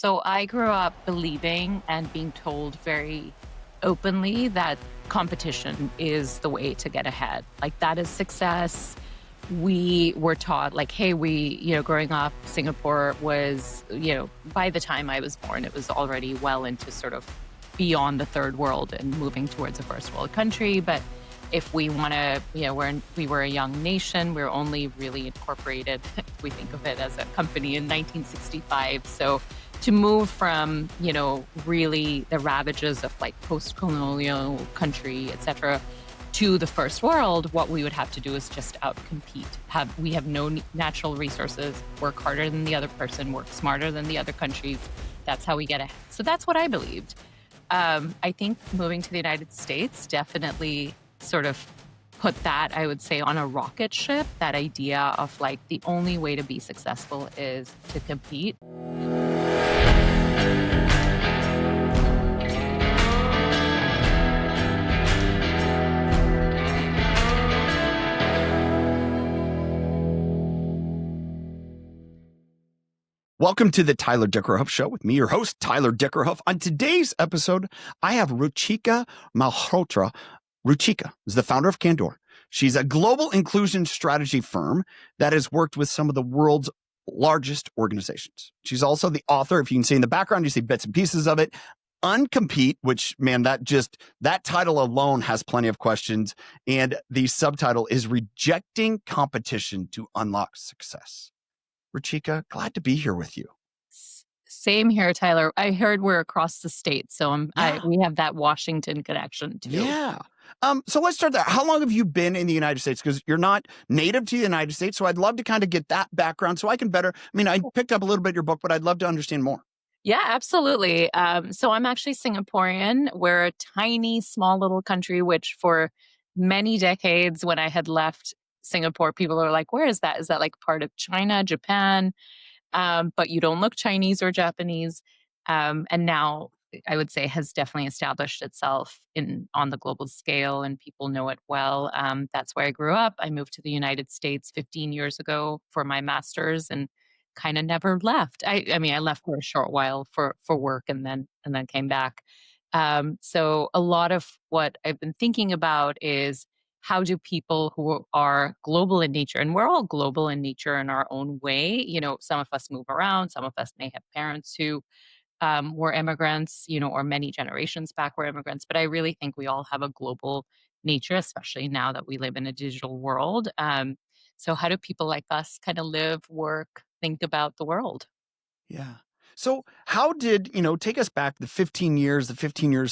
So I grew up believing and being told very openly that competition is the way to get ahead. Like that is success. We were taught like, hey, growing up, Singapore was, by the time I was born, it was already well into sort of beyond the third world and moving towards a first world country. But if we want to, we were a young nation, we are only really incorporated, if we think of it as a company in 1965. So to move from, really the ravages of like post-colonial country, et cetera, to the first world, what we would have to do is just outcompete. We have no natural resources, work harder than the other person, work smarter than the other countries. That's how we get ahead. So that's what I believed. I think moving to the United States definitely sort of put that, I would say, on a rocket ship, that idea of like the only way to be successful is to compete. Welcome to the Tyler Dickerhoff Show with me, your host, Tyler Dickerhoff. On today's episode, I have Ruchika Malhotra. Ruchika is the founder of Candor. She's a global inclusion strategy firm that has worked with some of the world's largest organizations. She's also the author, if you can see in the background, you see bits and pieces of it, Uncompete, which, man, that title alone has plenty of questions. And the subtitle is Rejecting Competition to Unlock Success. Ruchika, glad to be here with you. Same here, Tyler. I heard we're across the state, so we have that Washington connection too. Yeah. So let's start there. How long have you been in the United States? Because you're not native to the United States, so I'd love to kind of get that background so I can better. I picked up a little bit of your book, but I'd love to understand more. Yeah, absolutely. So I'm actually Singaporean. We're a tiny, small little country, which for many decades when I had left Singapore, people are like, where is that? Is that like part of China, Japan? But you don't look Chinese or Japanese. And now I would say has definitely established itself on the global scale and people know it well. That's where I grew up. I moved to the United States 15 years ago for my master's and kind of never left. I left for a short while for work and then came back. So a lot of what I've been thinking about is how do people who are global in nature, and we're all global in nature in our own way, some of us move around, some of us may have parents who were immigrants, or many generations back were immigrants, but I really think we all have a global nature, especially now that we live in a digital world. So how do people like us kind of live, work, think about the world? Yeah. So how did, take us back the 15 years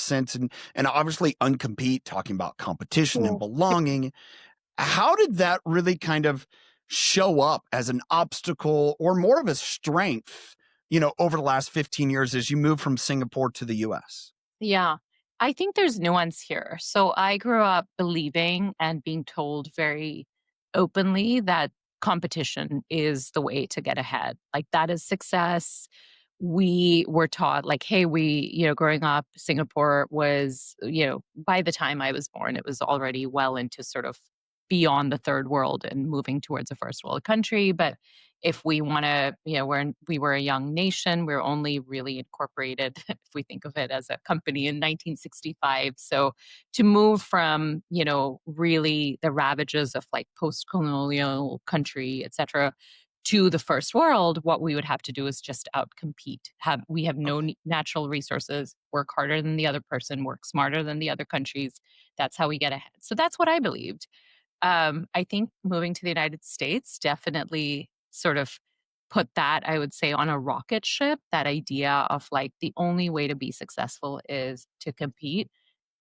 since, and obviously Uncompete, talking about competition and belonging. How did that really kind of show up as an obstacle or more of a strength, over the last 15 years as you moved from Singapore to the US? Yeah, I think there's nuance here. So I grew up believing and being told very openly that competition is the way to get ahead. Like that is success. We were taught like, hey, growing up, Singapore was, by the time I was born, it was already well into sort of beyond the third world and moving towards a first world country. But if we want to, we were a young nation, we are only really incorporated, if we think of it as a company in 1965. So to move from, really the ravages of like post-colonial country, et cetera, to the first world, what we would have to do is just outcompete. We have no natural resources, work harder than the other person, work smarter than the other countries. That's how we get ahead. So that's what I believed. I think moving to the United States definitely sort of put that, I would say, on a rocket ship, that idea of like the only way to be successful is to compete.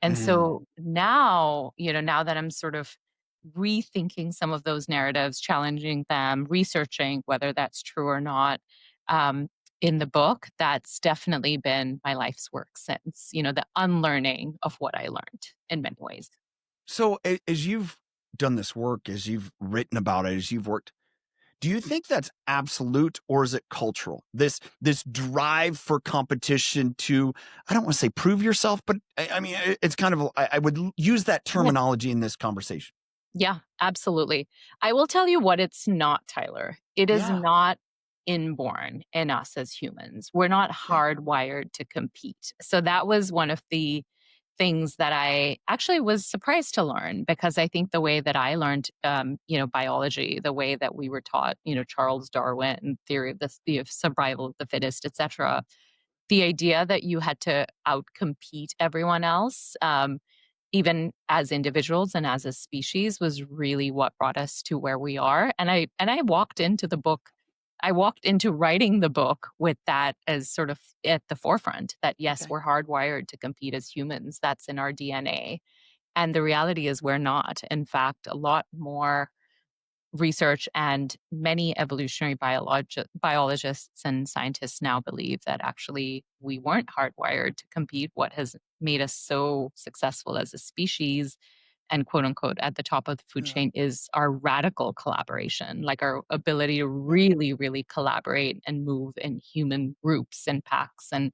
And so now, now that I'm sort of rethinking some of those narratives, challenging them, researching whether that's true or not, in the book, that's definitely been my life's work since, the unlearning of what I learned in many ways. So as you've done this work, as you've written about it, as you've worked, do you think that's absolute or is it cultural? This drive for competition to, I don't want to say prove yourself, but it's kind of, I would use that terminology in this conversation. Yeah, absolutely. I will tell you what it's not, Tyler. It is Yeah. not inborn in us as humans. We're not Okay. hardwired to compete. So that was one of the things that I actually was surprised to learn, because I think the way that I learned, biology, the way that we were taught, Charles Darwin, theory of the of survival of the fittest, etc., the idea that you had to outcompete everyone else, even as individuals and as a species, was really what brought us to where we are. And I walked into the book. I walked into writing the book with that as sort of at the forefront, that yes, Okay. we're hardwired to compete as humans. That's in our DNA. And the reality is we're not. In fact, a lot more research and many evolutionary biologists and scientists now believe that actually we weren't hardwired to compete. What has made us so successful as a species and quote unquote at the top of the food Yeah. chain is our radical collaboration, like our ability to Yeah. really, really collaborate and move in human groups and packs and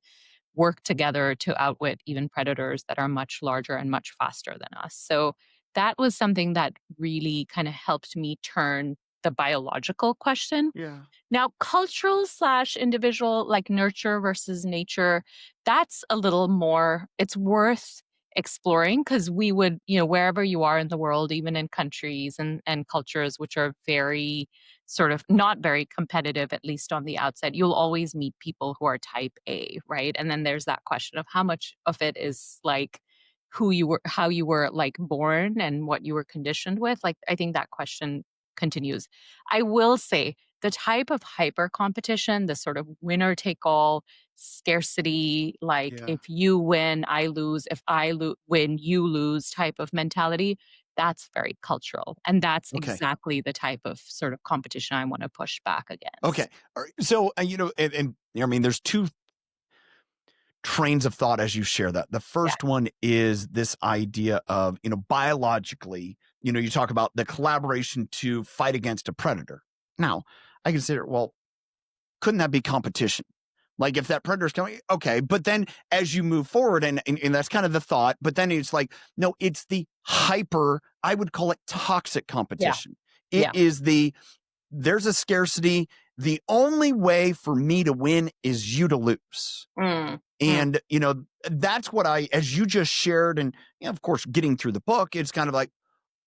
work together to outwit even predators that are much larger and much faster than us. So that was something that really kind of helped me turn the biological question. Yeah. Now, cultural slash individual, like nurture versus nature, that's a little more, it's worth exploring, because we would, wherever you are in the world, even in countries and cultures which are very sort of not very competitive, at least on the outset, you'll always meet people who are type A, right? And then there's that question of how much of it is like who you were, how you were like born and what you were conditioned with. Like, I think that question continues. I will say, the type of hyper competition, the sort of winner take all scarcity, like Yeah. if you win, I lose, if win, you lose type of mentality, that's very cultural. And that's Okay. exactly the type of sort of competition I want to push back Okay. against. All right. So, I mean, there's two trains of thought as you share that. The Yeah. first one is this idea of, biologically, you talk about the collaboration to fight against a predator. Now, I consider, well, couldn't that be competition? Like if that predator's coming, okay. But then as you move forward, and that's kind of the thought, but then it's like, no, it's the hyper, I would call it toxic Yeah. competition. It Yeah. is there's a scarcity. The only way for me to win is you to lose. Mm, mm, And, that's what as you just shared, and of course, getting through the book, it's kind of like,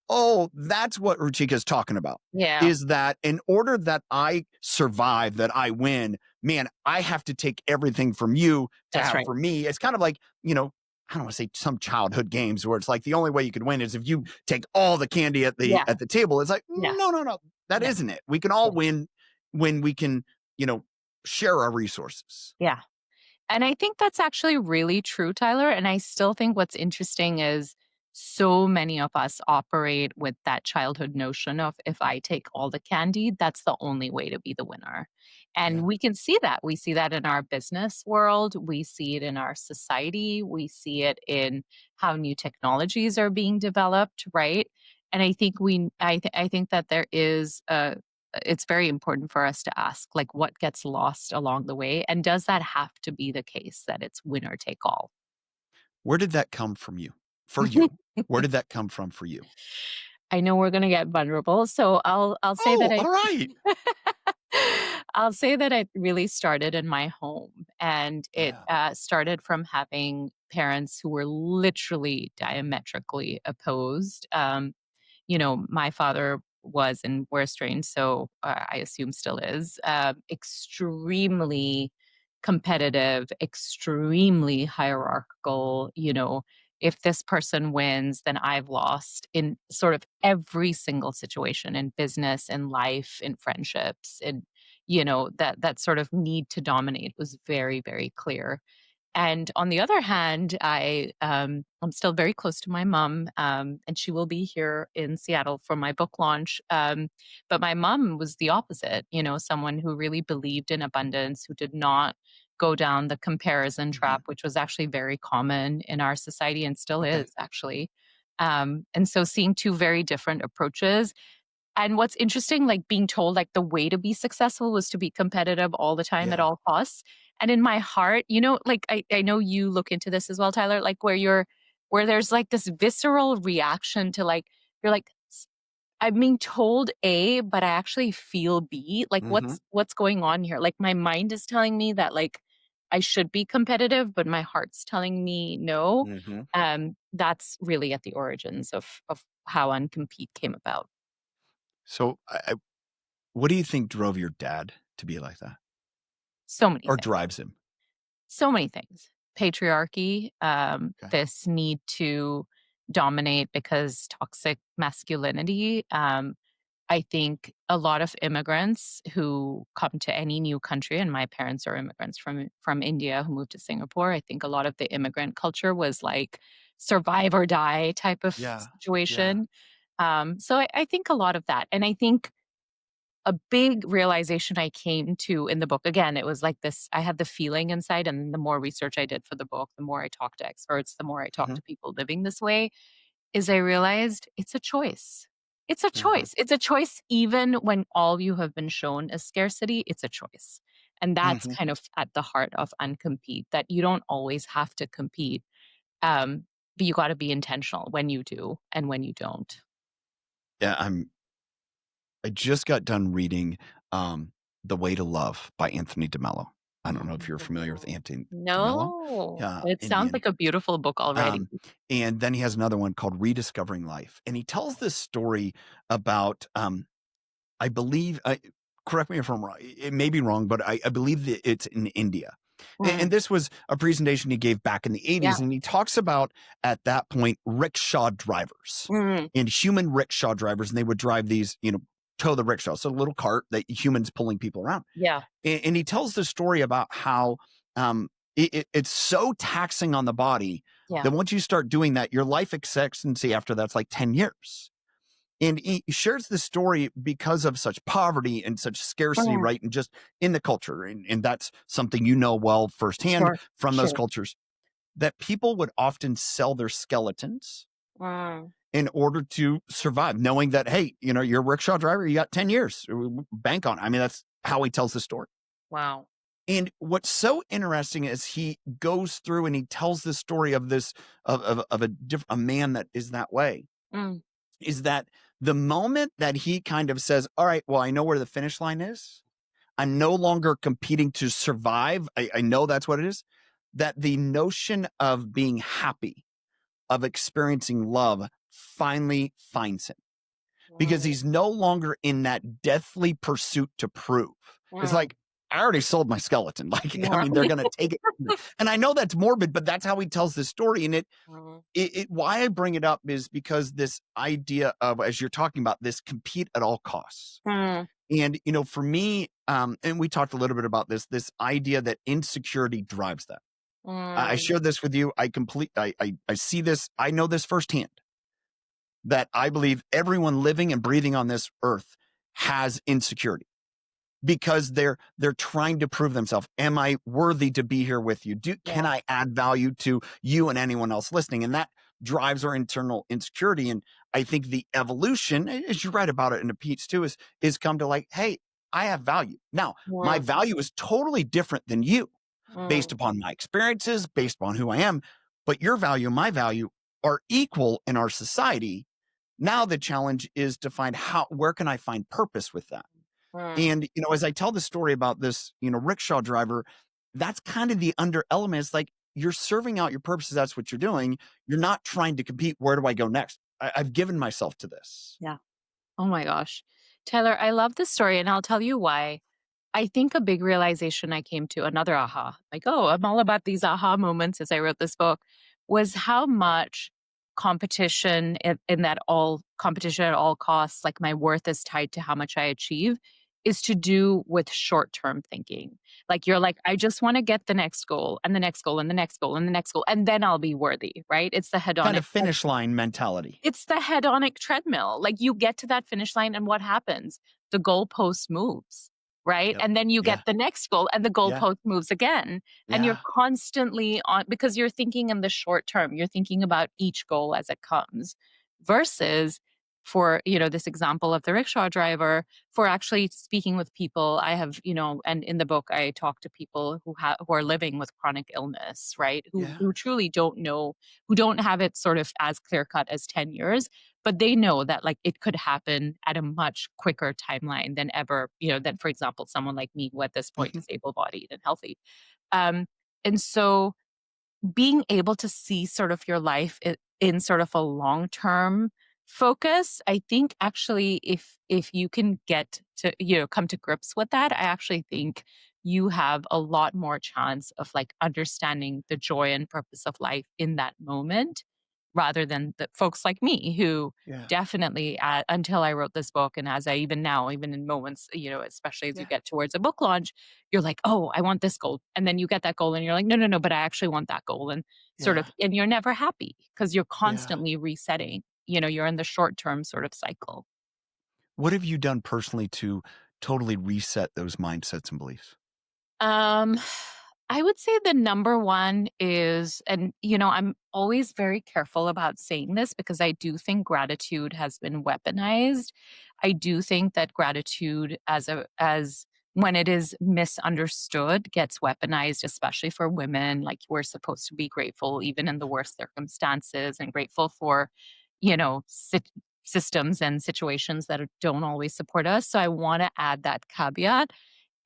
oh, that's what Ruchika is talking about. yeah. Is that in order that I survive, that I win, man, I have to take everything from you to That's have right. for me. It's kind of like, I don't want to say some childhood games where it's like the only way you could win is if you take all the candy at the Yeah. table. It's like, Yeah. no, no, no. That Yeah. isn't it. We can all Yeah. win when we can, you know, share our resources. Yeah. And I think that's actually really true, Tyler. And I still think what's interesting is so many of us operate with that childhood notion of if I take all the candy, that's the only way to be the winner. Yeah. And we can see that. We see that in our business world. We see it in our society. We see it in how new technologies are being developed, right? And I think that there is a it's very important for us to ask, like, what gets lost along the way, and does that have to be the case that it's winner take all? Where did that come from you? For you? Where did that come from for you? I know we're gonna get vulnerable, so I'll say that Oh, all right. I'll say that it really started in my home, and it, Yeah. started from having parents who were literally diametrically opposed. My father was, and we're estranged, so I assume still is, extremely competitive, extremely hierarchical. If this person wins, then I've lost in sort of every single situation in business, in life, in friendships, and that sort of need to dominate was very, very clear. And on the other hand, I'm still very close to my mom, and she will be here in Seattle for my book launch. But my mom was the opposite, someone who really believed in abundance, who did not go down the comparison Mhm. trap, which was actually very common in our society and still Okay. is actually. And so seeing two very different approaches, and what's interesting, like being told like the way to be successful was to be competitive all the time at Yeah. all costs. And in my heart, like I know you look into this as well, Tyler, like where there's like this visceral reaction to like, you're like, I'm being told A, but I actually feel B. Like, Mm-hmm. what's going on here? Like, my mind is telling me that, like, I should be competitive, but my heart's telling me no. Mm-hmm. That's really at the origins of how Uncompete came about. So, what do you think drove your dad to be like that, So many or things. drives him? So many things. Patriarchy, Okay. this need to dominate because toxic masculinity. I think a lot of immigrants who come to any new country, and my parents are immigrants from India who moved to Singapore. I think a lot of the immigrant culture was like survive or die type of Yeah. Yeah. situation. So I think a lot of that, and I think a big realization I came to in the book, again, it was like this, I had the feeling inside, and the more research I did for the book, the more I talked to experts, the more I talked Mm-hmm. to people living this way, is I realized it's a choice. It's a Mm-hmm. choice. It's a choice even when all you have been shown is scarcity, it's a choice. And that's Mm-hmm. kind of at the heart of Uncompete, that you don't always have to compete, um, but you gotta be intentional when you do and when you don't. Yeah. I just got done reading The Way to Love by Anthony DeMello. I don't know if you're familiar with Mm. Anthony DeMello. No, Yeah, it sounds Indian. like a beautiful book already. Um, and then he has another one called Rediscovering Life. And he tells this story about I believe, correct me if I'm wrong. It may be wrong, but I believe that it's in India. And Mm, this was a presentation he gave back in the yeah. 80s. And he talks about, at that point, rickshaw drivers Mm, and human rickshaw drivers. And they would drive these, tow the rickshaw. So a little cart that humans pulling people around. yeah, And he tells the story about how it's so taxing on the body yeah. that once you start doing that, your life expectancy after that's like 10 years. And he shares the story because of such poverty and such scarcity, Mm, right? And just in the culture. And that's something you know well firsthand sure, from those sure. cultures, that people would often sell their skeletons Mm, in order to survive, knowing that, hey, you're a rickshaw driver, you got 10 years, bank on it. I mean, that's how he tells the story. wow. And what's so interesting is he goes through and he tells the story of this, of a man that is that way, Mm, is that the moment that he kind of says, all right, well, I know where the finish line is. I'm no longer competing to survive. I know that's what it is. That the notion of being happy, of experiencing love, finally finds him, because mm, he's no longer in that deathly pursuit to prove. It's mm, like, I already sold my skeleton. Like, I yeah. mean, they're going to take it. And I know that's morbid, but that's how he tells this story. And Mm, why I bring it up is because this idea of, as you're talking about, this compete at all costs. mm, And, for me, and we talked a little bit about this idea that insecurity drives that. I mm, shared this with you. I see this. I know this firsthand, that I believe everyone living and breathing on this earth has insecurity, because they're trying to prove themselves. Am I worthy to be here with you? Can yeah. I add value to you and anyone else listening? And that drives our internal insecurity. And I think the evolution, as you write about it in the piece too, is come to like, hey, I have value. Now, my Mm, value is totally different than you, based mm, upon my experiences, based upon who I am. But your value, my value are equal in our society. Now the challenge is to find where can I find purpose with that? mm, And, as I tell the story about this, rickshaw driver, that's kind of the under element. It's like, you're serving out your purposes. That's what you're doing. You're not trying to compete. Where do I go next? I've given myself to this. yeah. Oh my gosh. Tyler, I love this story, and I'll tell you why. I think a big realization I came to, another aha, like, oh, I'm all about these aha moments as I wrote this book, was how much competition in that all competition at all costs, like my worth is tied to how much I achieve, is to do with short term thinking. Like, you're like, I just want to get the next goal and the next goal and the next goal and the next goal, and then I'll be worthy, right? It's the Kind hedonic. of finish line mentality. It's the hedonic treadmill. Like, you get to that finish line and what happens? The goalpost moves, right? Yep. And then you Yeah. get the next goal and the Yeah. goalpost moves again. And you're Yeah. constantly on, because you're thinking in the short term. You're thinking about each goal as it comes versus for, this example of the rickshaw driver, for actually speaking with people. I have, and in the book I talk to people who are living with chronic illness, right? Who Yeah. who truly don't know, who don't have it sort of as clear cut as 10 years, but they know that like it could happen at a much quicker timeline than ever, than for example someone like me who at this point Mhm. is able bodied and healthy. Um, and so being able to see sort of your life in sort of a long-term focus, I think actually if you can get to, come to grips with that, I actually think you have a lot more chance of like understanding the joy and purpose of life in that moment rather than the folks like me who Yeah. definitely until I wrote this book, and as I even now, even in moments, especially as you Yeah. get towards a book launch, you're like, "Oh, I want this goal." And then you get that goal and you're like, "No, no, no, but I actually want that goal." And sort of Yeah. and you're never happy because you're Yeah. constantly resetting. You're in the short-term sort of cycle. What have you done personally to totally reset those mindsets and beliefs? Um, I would say the number one is, and I'm always very careful about saying this because I do think gratitude has been weaponized. I do think that gratitude as when it is misunderstood gets weaponized, especially for women. Like we're supposed to be grateful even in the worst circumstances and grateful for, systems and situations that don't always support us. So I want to add that caveat,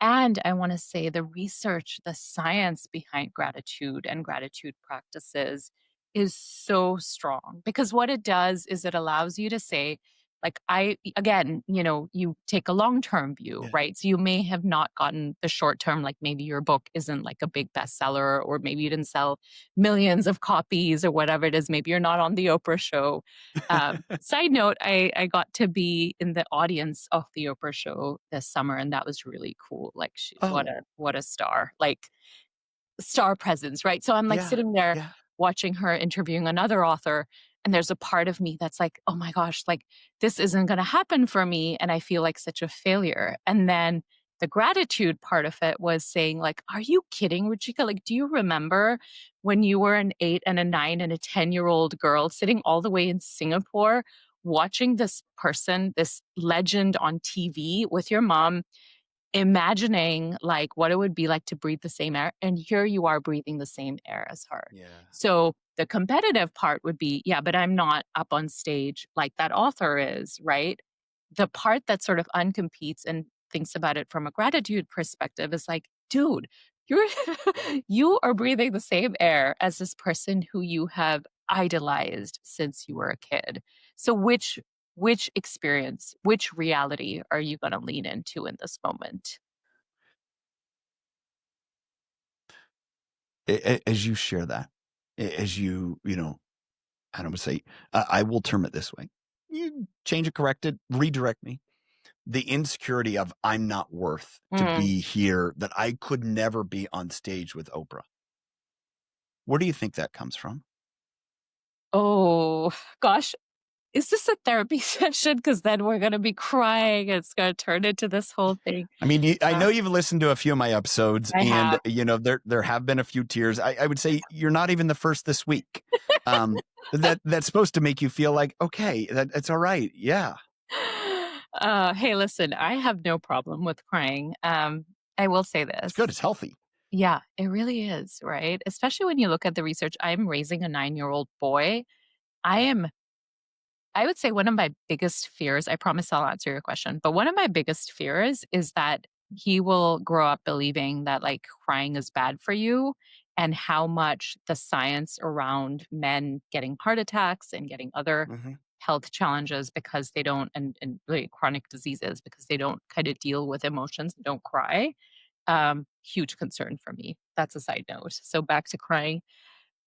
and I want to say the research, the science behind gratitude and gratitude practices is so strong because what it does is it allows you to say, like, again, you take a long term view, Yeah. right? So you may have not gotten the short term, like maybe your book isn't like a big bestseller, or maybe you didn't sell millions of copies or whatever it is. Maybe you're not on the Oprah show. Side note, I got to be in the audience of the Oprah show this summer, and that was really cool. Like, Oh, what a star! Like, star presence, right? So I'm like yeah. sitting there Yeah. watching her interviewing another author, and there's a part of me that's like, oh my gosh, like this isn't going to happen for me. And I feel like such a failure. And then the gratitude part of it was saying, like, are you kidding, Ruchika? Like, do you remember when you were an 8 and a 9 and a 10-year-old girl sitting all the way in Singapore watching this person, this legend on TV with your mom, imagining like what it would be like to breathe the same air, and here you are breathing the same air as her. Yeah. So the competitive part would be, yeah, but I'm not up on stage like that author is, right? The part that sort of uncompetes and thinks about it from a gratitude perspective is like, dude, you're you are breathing the same air as this person who you have idolized since you were a kid. So which experience, which reality are you going to lean into in this moment? As you share that, as I don't say, I will term it this way. You change it, correct it, redirect me. The insecurity of I'm not worth to Mm. be here, that I could never be on stage with Oprah. Where do you think that comes from? Oh, gosh. Is this a therapy session? Because then we're going to be crying. It's going to turn into this whole thing. I mean, I Uh, know you've listened to a few of my episodes, I and have. there have been a few tears. I would say you're not even the first this week. That's supposed to make you feel like okay, that's all right. Yeah, Hey, listen, I have no problem with crying. I will say it's good. this. It's healthy. Yeah, it really is, right? Especially when you look at the research. I'm raising a 9-year-old boy. I am I would say one of my biggest fears, I promise I'll answer your question, but one of my biggest fears is that he will grow up believing that like crying is bad for you, and how much the science around men getting heart attacks and getting other Hmm. health challenges because they don't, and really chronic diseases because they don't kind of deal with emotions and don't cry. Huge concern for me. That's a side note. So back to crying.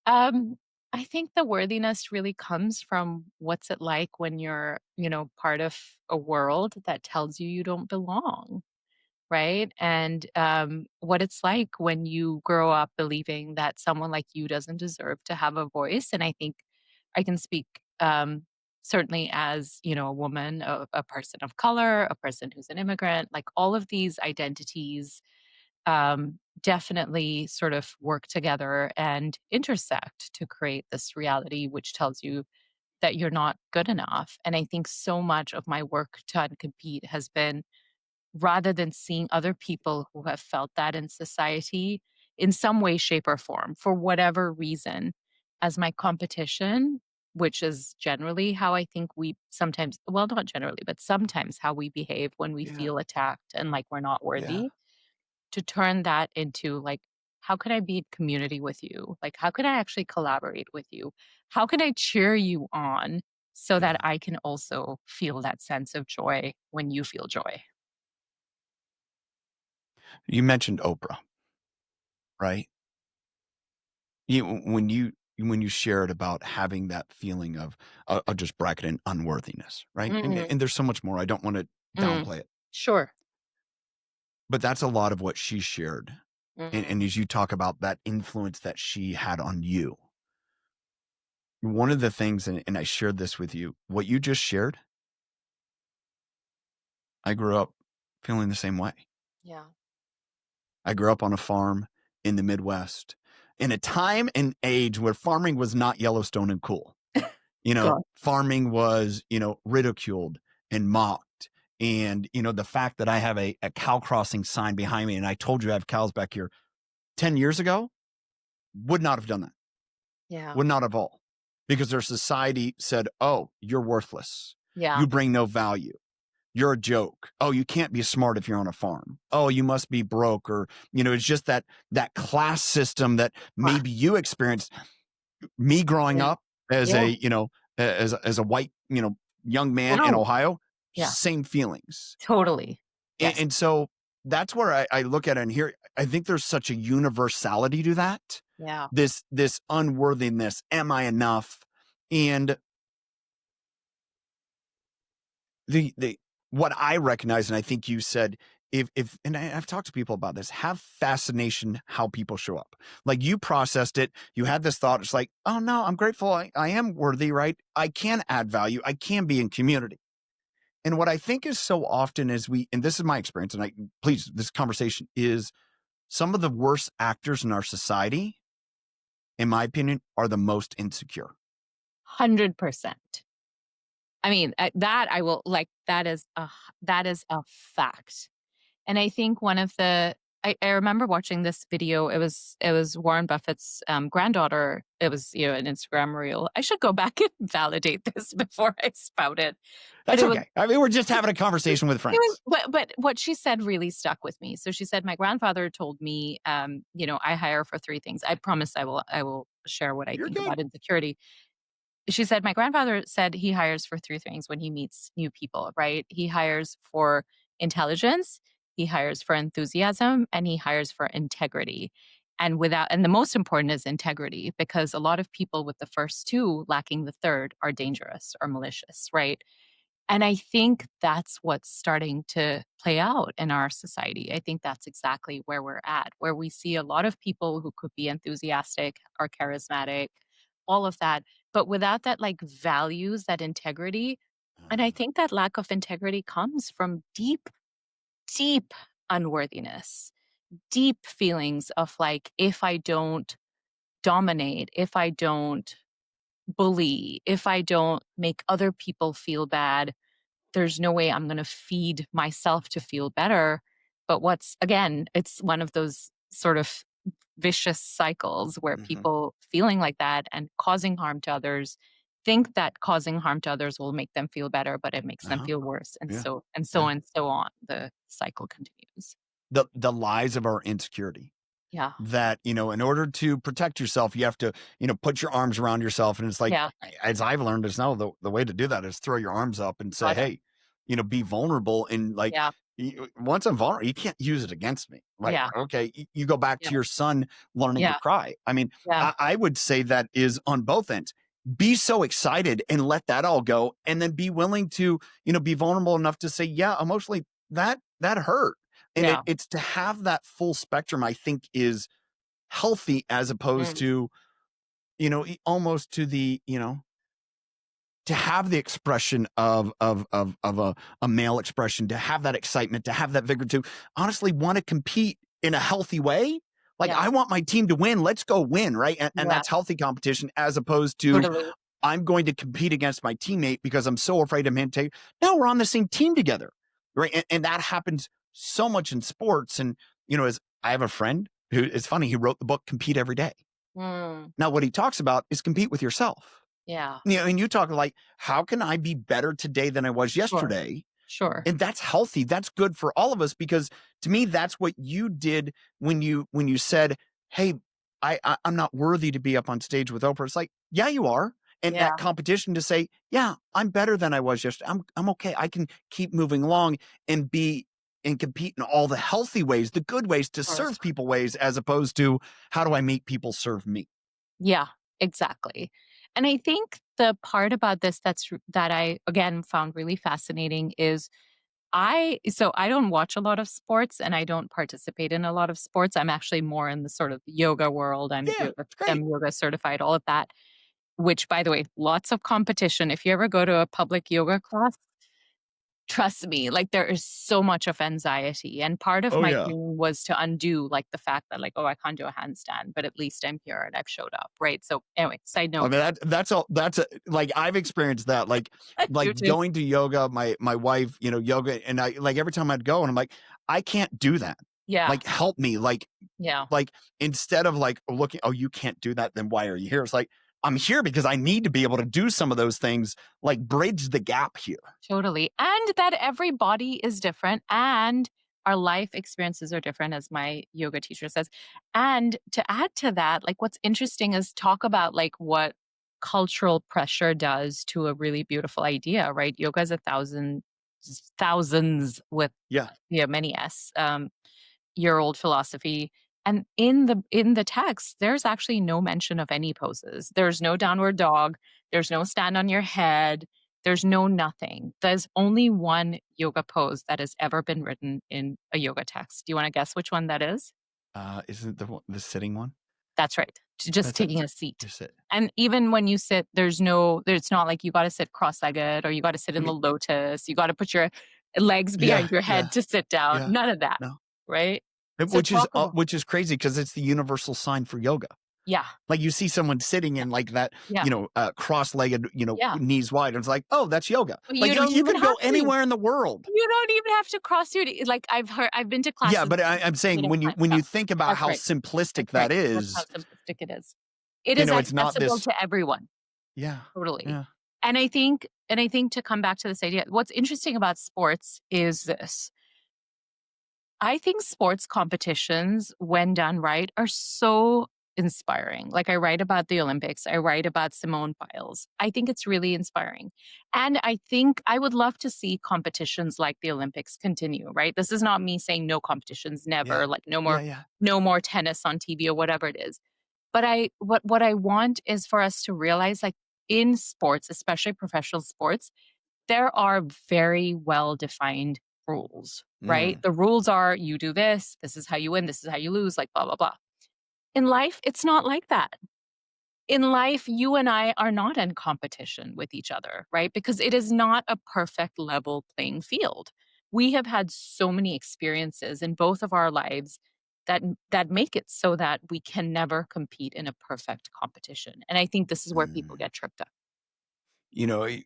Um, I think the worthiness really comes from what's it like when you're, part of a world that tells you you don't belong, right? And what it's like when you grow up believing that someone like you doesn't deserve to have a voice. And I think I can speak certainly as, a woman, a person of color, a person who's an immigrant, like all of these identities definitely sort of work together and intersect to create this reality, which tells you that you're not good enough. And I think so much of my work to uncompete has been, rather than seeing other people who have felt that in society in some way, shape, or form, for whatever reason, as my competition, which is generally how I think we sometimes, well, not generally, but sometimes how we behave when we Yeah. feel attacked and like we're not Yeah. worthy, to turn that into like, how can I be in community with you? Like, how can I actually collaborate with you? How can I cheer you on so that Yeah. I can also feel that sense of joy when you feel joy? You mentioned Oprah, right? When you shared about having that feeling of, I'll just bracket in unworthiness, right? And Mm, and there's so much more. I don't want to mm. downplay it, Sure. but that's a lot of what she shared. And, Mhm. and as you talk about that influence that she had on you, one of the things, and I shared this with you, what you just shared, I grew up feeling the same way. Yeah. I grew up on a farm in the Midwest in a time and age where farming was not Yellowstone and cool. God. Farming was, ridiculed and mocked. And, the fact that I have a cow crossing sign behind me and I told you I have cows back here 10 years ago would not have done that. Yeah. Would not have all. Because their society said, oh, you're worthless. Yeah. You bring no value. You're a joke. Oh, you can't be smart if you're on a farm. Oh, you must be broke, or, it's just that class system that Ah, maybe you experienced. Me growing yeah. up as Yeah. a white, young man in Wow. Ohio, Yeah. same feelings. Totally. And, Yes. and so that's where I look at it and here, I think there's such a universality to that. Yeah. This unworthiness. Am I enough? And the what I recognize, and I think you said, if and I've talked to people about this, have fascination how people show up. Like you processed it, you had this thought, it's like, oh no, I'm grateful, I am worthy, right? I can add value, I can be in community. And what I think is so often is and this is my experience, and please, this conversation is some of the worst actors in our society, in my opinion, are the most insecure. 100%. I mean, that I will like, that is a fact. And I think one of the I remember watching this video. It was Warren Buffett's, granddaughter. It was, an Instagram reel. I should go back and validate this before I spout it. But That's okay. I mean, we're just having a conversation with it was friends. but what she said really stuck with me. So she said, "My grandfather told me, I hire for 3 things." I promise I will share what I You're think good. about insecurity. She said, "My grandfather said he hires for 3 things when he meets new people, right? He hires for intelligence, he hires for enthusiasm, and he hires for integrity." And the most important is integrity, because a lot of people with the first 2 lacking the third are dangerous or malicious, right? And I think that's what's starting to play out in our society. I think that's exactly where we're at, where we see a lot of people who could be enthusiastic or charismatic, all of that, but without that like values, that integrity. And I Uh, think that lack of integrity comes from deep, deep unworthiness, deep feelings of like, if I don't dominate, if I don't bully, if I don't make other people feel bad, there's no way I'm gonna feed myself to feel better. But what's again, it's one of those sort of vicious cycles where mhm. people feeling like that and causing harm to others think that causing harm to others will make them feel better, but it makes them Uh-huh. feel worse. And Yeah. so and so Yeah. and so on. The cycle continues. The lies of our insecurity Yeah. that, in order to protect yourself, you have to, put your arms around yourself. And it's like, Yeah. as I've learned, is now the way to do that is throw your arms up and say, Got it. hey, be vulnerable. And like, Yeah. once I'm vulnerable, you can't use it against me. Like, Yeah. okay, you go back Yeah. to your son learning to Yeah. cry. I mean, Yeah. I would say that is on both ends. Be so excited and let that all go. And then be willing to, be vulnerable enough to say, yeah, emotionally, that hurt. And Yeah. it's to have that full spectrum, I think, is healthy as opposed Mm. to, almost to to have the expression of a male expression, to have that excitement, to have that vigor, to honestly want to compete in a healthy way. Like Yeah. I want my team to win. Let's go win, right? And Yeah. that's healthy competition as opposed to Totally. I'm going to compete against my teammate because I'm so afraid I'm going to take. Now we're on the same team together, right? And that happens so much in sports. And as I have a friend who it's funny, he wrote the book Compete Every Day. Mm, Now, what he talks about is compete with yourself. yeah. And you talk like, how can I be better today than I was Sure. yesterday? Sure. And that's healthy. That's good for all of us because to me, that's what you did when you said, "Hey, I'm not worthy to be up on stage with Oprah." It's like, yeah, you are. And that Yeah. competition to say, yeah, I'm better than I was yesterday. I'm okay. I can keep moving along and be and compete in all the healthy ways, the good ways to Sure. serve people ways, as opposed to how do I make people serve me? Yeah, exactly. And I think the part about this that I again found really fascinating is I don't watch a lot of sports and I don't participate in a lot of sports. I'm actually more in the sort of yoga world. Yeah, it's I'm great. yoga certified, all of that, which by the way, lots of competition. If you ever go to a public yoga class, trust me, like, there is so much of anxiety, and part of Oh my yeah. dream was to undo, like, the fact that, like, "Oh, I can't do a handstand, but at least I'm here and I've showed up," right? So, anyway, side I note. mean, that's all that's like, I've experienced that, I do like too. going to yoga, my wife, yoga, and I like, every time I'd go and I'm like, "I can't do that. Yeah, Like, help me." yeah, Like, instead of, like, looking, "Oh, you can't do that, then why are you here?" It's like, I'm here because I need to be able to do some of those things, like, bridge the gap here. totally, and that every body is different, and our life experiences are different, as my yoga teacher says, and to add to that, like, what's interesting is talk about, like, what cultural pressure does to a really beautiful idea, right? Yoga is thousands with, Yeah. yeah, many S, year old philosophy. And in the text, there's actually no mention of any poses. There's no downward dog. There's no stand on your head. There's no nothing. There's only one yoga pose that has ever been written in a yoga text. Do you want to guess which one that is? Isn't the sitting one? That's right. Just That's it. taking a seat. Just sit. And even when you sit, it's not like you got to sit cross-legged or you got to sit I in the mean, lotus. You got to put your legs yeah, behind your yeah, head to sit down. yeah. None of that, No. right? So Which is, talk about, which is crazy because it's the universal sign for yoga. yeah, Like, you see someone sitting yeah, in like that, yeah, cross-legged, yeah. knees wide, and it's like, "Oh, that's yoga." But Like, you you don't you even could go have to. anywhere in the world. You don't even have to cross your like, I've been to Yeah, classes but I'm saying many when you times. when Yeah, you think about that's how right. simplistic That's that right. That's how is, simplistic it is. It is it's not accessible this. to everyone, Yeah, totally. yeah. And I think to come back to this idea, what's interesting about sports is this. I think sports competitions, when done right, are so inspiring. Like, I write about the Olympics, I write about Simone Biles. I think it's really inspiring. And I think I would love to see competitions like the Olympics continue, right? This is not me saying no competitions, Yeah. never, like Yeah, yeah. no more tennis on TV or whatever it is. But what I want is for us to realize, like, in sports, especially professional sports, there are very well defined rules, right? Mm. The rules are you do this is how you win, this is how you lose, like blah, blah, blah. In life, it's not like that. In life, you and I are not in competition with each other, right? Because it is not a perfect level playing field. We have had so many experiences in both of our lives that make it so that we can never compete in a perfect competition. And I think this is where people Mm. get tripped up.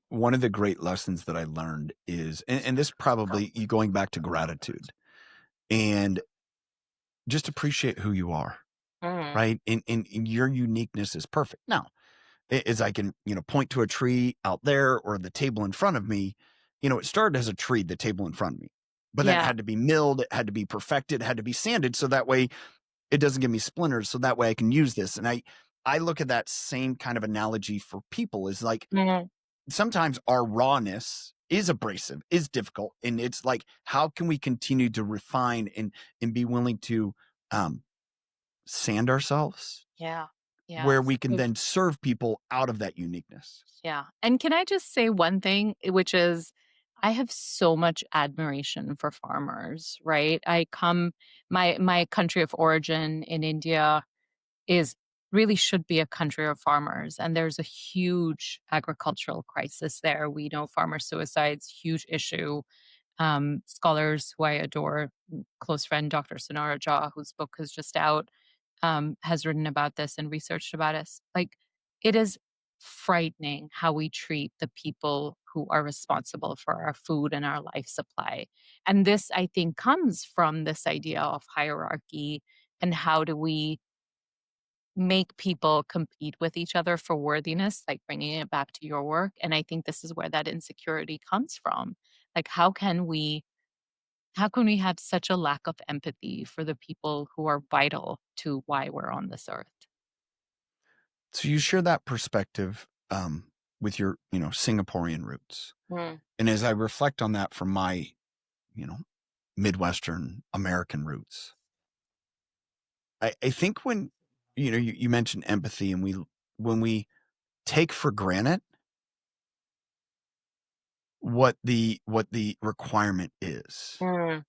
One of the great lessons that I learned is, and this probably you going back to gratitude and just appreciate who you are, Mm, right? And your uniqueness is perfect. Now, as I can, point to a tree out there or the table in front of me, it started as a tree, the table in front of me, but then it yeah. had to be milled, it had to be perfected, it had to be sanded so that way it doesn't give me splinters, so that way I can use this. And I look at that same kind of analogy for people is like Mhm. sometimes our rawness is abrasive, is difficult, and it's like how can we continue to refine and be willing to um, sand ourselves Yeah. Yeah. where we can So then serve people out of that uniqueness. yeah. And can I just say one thing, which is I have so much admiration for farmers, right? My country of origin in India is really should be a country of farmers. And there's a huge agricultural crisis there. We know farmer suicides, huge issue. Scholars who I adore, close friend Dr. Sonara Jha, whose book is just out, has written about this and researched about us. Like, it is. frightening how we treat the people who are responsible for our food and our life supply. And this, I think, comes from this idea of hierarchy and how do we make people compete with each other for worthiness, like bringing it back to your work. And I think this is where that insecurity comes from. Like, how can we have such a lack of empathy for the people who are vital to why we're on this earth? So you share that perspective with your, Singaporean roots. Mm, And as I reflect on that from my, you know, Midwestern American roots, I think when, you mentioned empathy and when we take for granted what the requirement is. mm,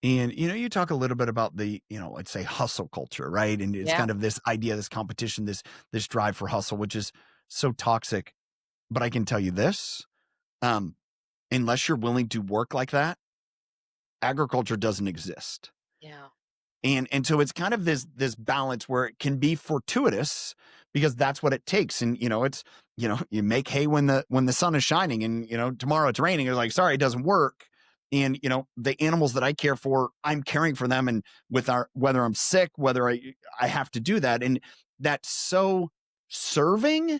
And, you talk a little bit about the, let's say hustle culture, right? And it's yeah, kind of this idea, this competition, this drive for hustle, which is so toxic. But I can tell you this, um, unless you're willing to work like that, agriculture doesn't exist. yeah. And so it's kind of this balance where it can be fortuitous because that's what it takes. And it's you make hay when the sun is shining, and tomorrow it's raining. You're like, sorry, it doesn't work. And the animals that I care for, I'm caring for them, and with our whether I'm sick, whether I have to do that, and that's so serving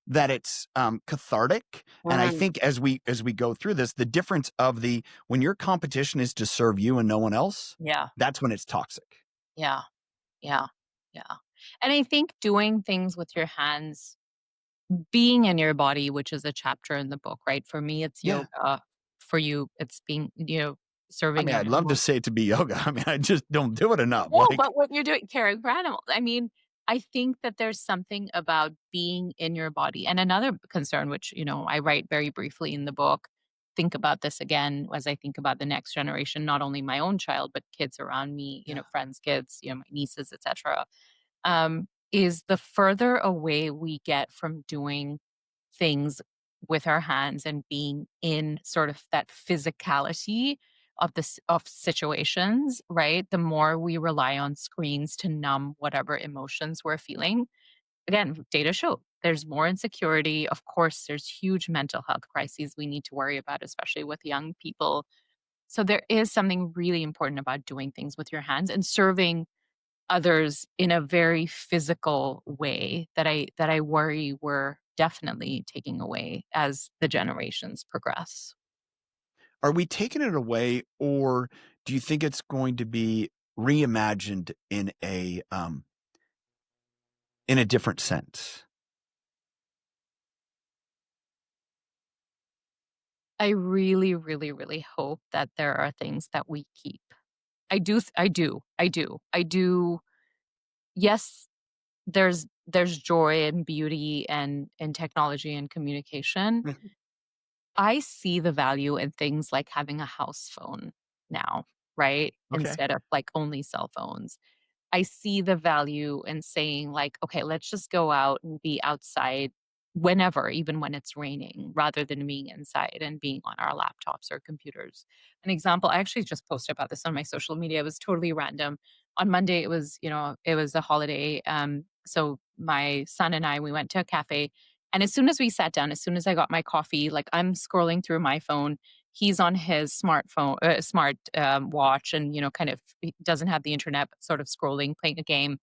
that it's cathartic. And I Mm, think as we go through this, the difference of the when your competition is to serve you and no one else, yeah, that's when it's toxic. yeah, yeah, yeah. And I think doing things with your hands, being in your body, which is a chapter in the book, right? For me, it's Yeah. yoga. For you, it's being, I serving mean, I'd love to animals. say it to be yoga. I mean, I just don't do it enough. No, Like, but what you're doing, caring for animals. I mean, I think that there's something about being in your body. And another concern, which, I write very briefly in the book, think about this again as I think about the next generation, not only my own child, but kids around me, yeah. friends, kids, my nieces, etc. Is the further away we get from doing things with our hands and being in sort of that physicality of situations, right? The more we rely on screens to numb whatever emotions we're feeling. Again, data show there's more insecurity. Of course, there's huge mental health crises we need to worry about, especially with young people. So there is something really important about doing things with your hands and serving others in a very physical way that I worry we're definitely taking away as the generations progress. Are we taking it away, or do you think it's going to be reimagined in a different sense? I really, really, really hope that there are things that we keep. I do. Yes, there's joy and beauty and technology and communication. Mhm. I see the value in things like having a house phone now, right? Okay. Instead of like only cell phones. I see the value in saying like, okay, let's just go out and be outside whenever, even when it's raining, rather than being inside and being on our laptops or computers. An example, I actually just posted about this on my social media. It was totally random. On Monday, it was a holiday. So my son and I, we went to a cafe. And as soon as we sat down, as soon as I got my coffee, like I'm scrolling through my phone, he's on his smartphone, smart watch, and kind of he doesn't have the internet, but sort of scrolling, playing a game.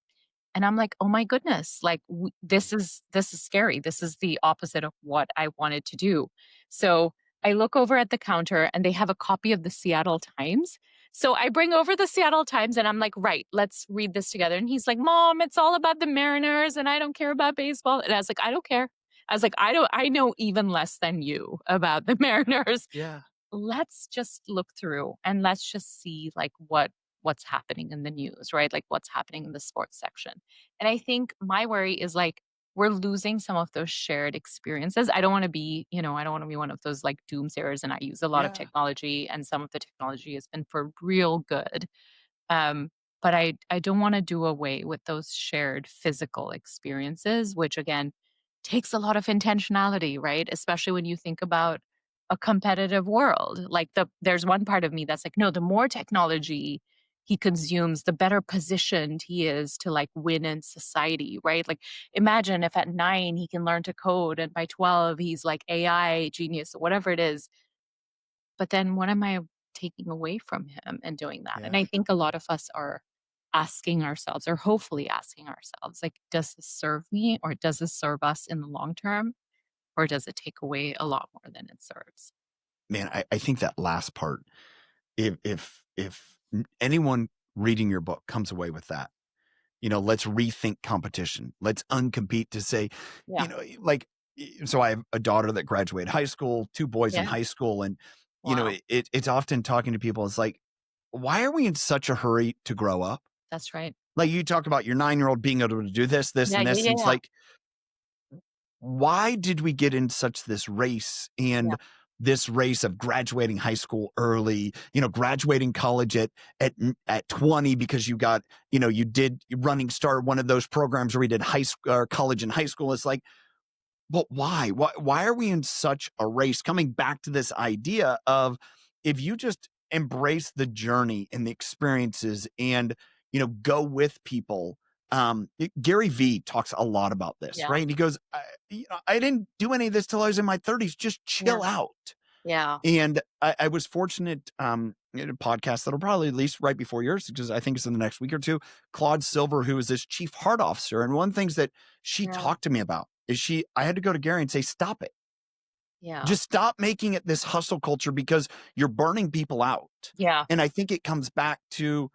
And I'm like, oh my goodness, like this is scary. This is the opposite of what I wanted to do. So I look over at the counter, and they have a copy of the Seattle Times. So I bring over the Seattle Times, and I'm like, right, let's read this together. And he's like, Mom, it's all about the Mariners, and I don't care about baseball. And I was like, I don't care. I was like, I know even less than you about the Mariners. Yeah. Let's just look through and let's just see like what's happening in the news, right? Like what's happening in the sports section. And I think my worry is like we're losing some of those shared experiences. I don't want to be one of those like doomsayers, and I use a lot of Yeah. technology, and some of the technology has been for real good. But I don't want to do away with those shared physical experiences, which again takes a lot of intentionality, right? Especially when you think about a competitive world. Like there's one part of me that's like, no, the more technology he consumes, the better positioned he is to like win in society, right? Like imagine if at 9 he can learn to code and by 12 he's like AI genius, whatever it is. But then what am I taking away from him in doing that? And Yeah. I think a lot of us are asking ourselves, or hopefully asking ourselves, like, does this serve me or does this serve us in the long term? Or does it take away a lot more than it serves? Man, I think that last part, if anyone reading your book comes away with that, let's rethink competition. Let's uncompete to say, Yeah. like, so I have a daughter that graduated high school, two boys in Yeah. high school. And, Wow. it's often talking to people. It's like, why are we in such a hurry to grow up? That's right. Like you talk about your 9-year-old being able to do this, this, Yeah, and yeah, this. yeah, And it's yeah. like, why did we get in such this race Yeah, and this race of graduating high school early, graduating college at 20 because you got, you did running start one of those programs where we did high school or college and high school. It's like, but why? Why are we in such a race? Coming back to this idea of if you just embrace the journey and the experiences and go with people. Gary V talks a lot about this, yeah, right? And he goes, I didn't do any of this till I was in my 30s. Just yeah, chill out. yeah, And I was fortunate in a podcast that'll probably release right before yours, because I think it's in the next week or two. Claude Silver, who is this chief heart officer. And one of the things that she yeah, talked to me about is I had to go to Gary and say, stop it. yeah, Just stop making it this hustle culture because you're burning people out. yeah, And I think it comes back to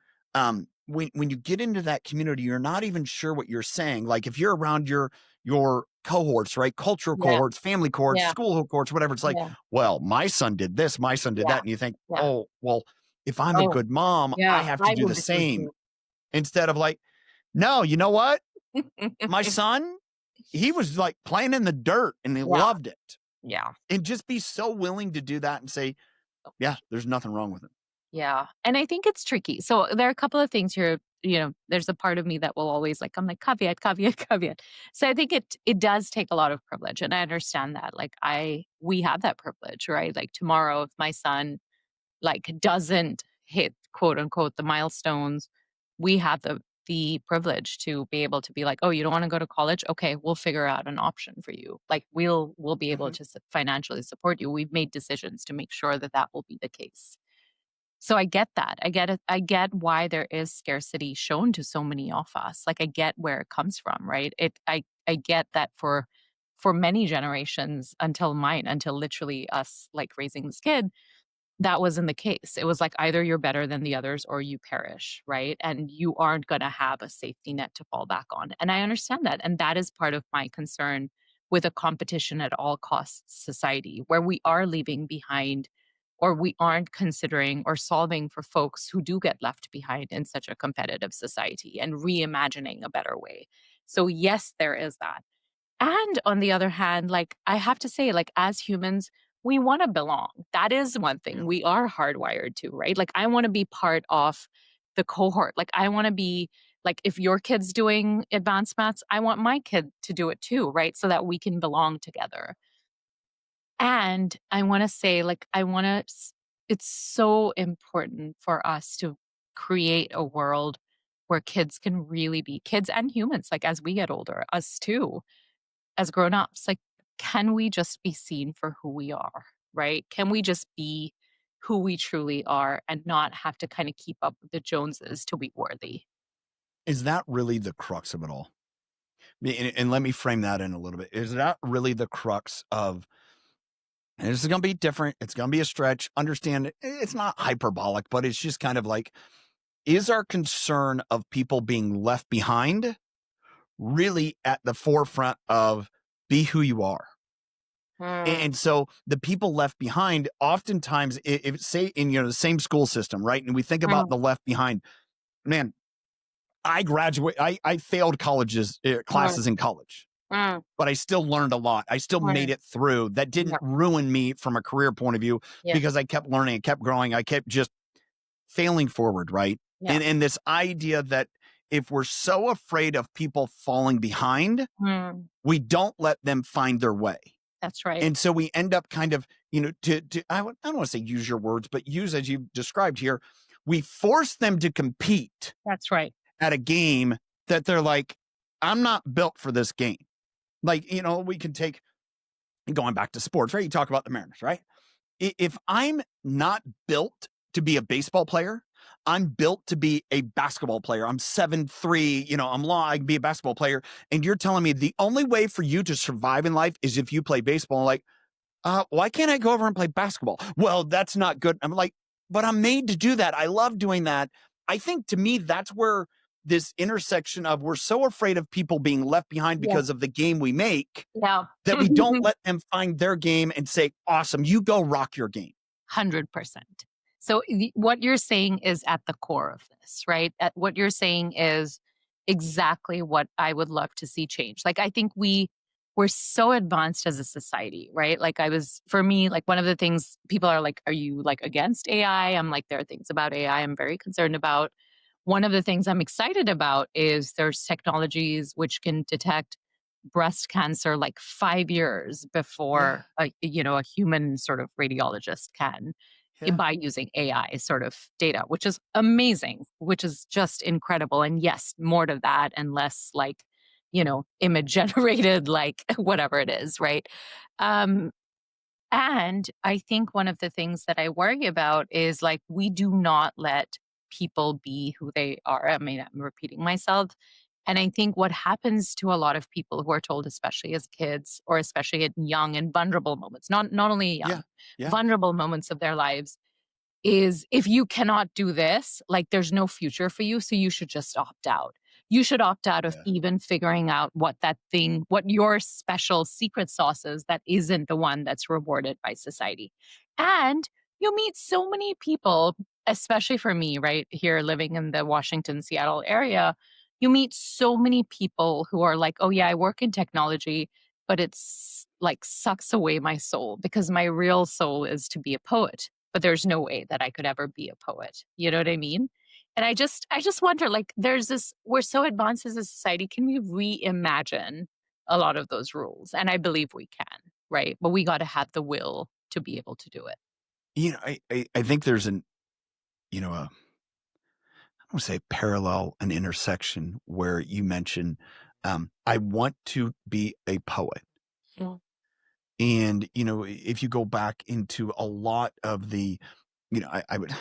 when you get into that community, you're not even sure what you're saying. Like if you're around your cohorts, right? Cultural yeah, cohorts, family cohorts, yeah, school cohorts, whatever. It's like, yeah, well, my son did this, my son did yeah, that. And you think, yeah. oh, well, if I'm a Oh, good mom, I yeah, have to I do would the do so same. too. Instead of like, no, you know what? My son, he was like playing in the dirt and he Yeah, loved it. yeah. And just be so willing to do that and say, yeah, there's nothing wrong with it. Yeah, and I think it's tricky. So there are a couple of things here, there's a part of me that will always like, I'm like, caveat, caveat, caveat. So I think it does take a lot of privilege, and I understand that. Like we have that privilege, right? Like tomorrow, if my son like doesn't hit quote unquote the milestones, we have the privilege to be able to be like, oh, you don't want to go to college? Okay, we'll figure out an option for you. Like we'll be able Mhm. to financially support you. We've made decisions to make sure that that will be the case. So I get that. I get it. I get why there is scarcity shown to so many of us. Like I get where it comes from, right? I get that for many generations until mine, until literally us like raising this kid, that wasn't the case. It was like either you're better than the others or you perish, right? And you aren't going to have a safety net to fall back on. And I understand that. And that is part of my concern with a competition at all costs society, where we are leaving behind or we aren't considering or solving for folks who do get left behind in such a competitive society and reimagining a better way. So, yes, there is that. And on the other hand, like I have to say, like as humans, we want to belong. That is one Yeah. thing we are hardwired to, right? Like I want to be part of the cohort. Like I want to be like if your kid's doing advanced maths, I want my kid to do it too, right? So that we can belong together. And I want to say, like, it's so important for us to create a world where kids can really be kids and humans, like as we get older, us too as grown-ups, like, can we just be seen for who we are, right? Can we just be who we truly are and not have to kinda keep up with the Joneses to be worthy? Is that really the crux of it all? And let me frame that in a little bit. Is that really the crux of, and this is going to be different. It's going to be a stretch. Understand it's not hyperbolic, but it's just kind of like, is our concern of people being left behind really at the forefront of be who you are? Mm, And so the people left behind, oftentimes, if say in the same school system, right? And we think about mm, the left behind, man. I failed mm, classes in college, mm, but I still learned a lot. I still made mm. it through. That Yeah, didn't ruin me from a career point of view yeah, because I kept learning, I kept growing, I kept just failing forward, right? yeah. And this idea that if we're so afraid of people falling behind, Mm, we don't let them find their way. that's right. And so we end up kind of, to I don't want to say use your words, but use as you've described here, we force them to compete That's right. at a game that they're like, I'm not built for this game. Like, we can take going back to sports, right? You talk about the Mariners, right? If I'm not built to be a baseball player, I'm built to be a basketball player. I'm 7'3", I'm long, I can be a basketball player. And you're telling me the only way for you to survive in life is if you play baseball. Like, why can't I go over and play basketball? Well, that's not good. I'm like, but I'm made to do that. I love doing that. I think to me, that's where this intersection of we're so afraid of people being left behind Yeah. because of the game we make Yeah. that we don't let them find their game and say, awesome, you go rock your game. 100%. So what you're saying is at the core of this, right? What you're saying is exactly what I would love to see change. Like I think we're so advanced as a society, right? Like for me, like one of the things people are like, are you like against AI? I'm like, there are things about AI I'm very concerned about. One of the things I'm excited about is there's technologies which can detect breast cancer like 5 years Yeah. before a human sort of radiologist can, Yeah. by using AI sort of data, which is amazing, which is just incredible. And yes, more to that and less like, image generated, like whatever it is, right? Um, and I think one of the things that I worry about is like we do not let people be who they are. I mean, I'm repeating myself. And I think what happens to a lot of people who are told, especially as kids or especially at young and vulnerable moments, not only Yeah. young, Yeah. vulnerable moments of their lives, is if you cannot do this, like there's no future for you. So you should just opt out. You should opt out of Yeah. even figuring out what that thing, what your special secret sauce is that isn't the one that's rewarded by society. And you meet so many people, especially for me, right here living in the Washington, Seattle area, you meet so many people who are like, oh, yeah, I work in technology, but it's like sucks away my soul because my real soul is to be a poet, but there's no way that I could ever be a poet. You know what I mean? And I just wonder, like, there's this, we're so advanced as a society. Can we reimagine a lot of those rules? And I believe we can, right? But we got to have the will to be able to do it. I think there's I don't want to say parallel, an intersection where you mention, I want to be a poet. Yeah. And, if you go back into a lot of the, I would,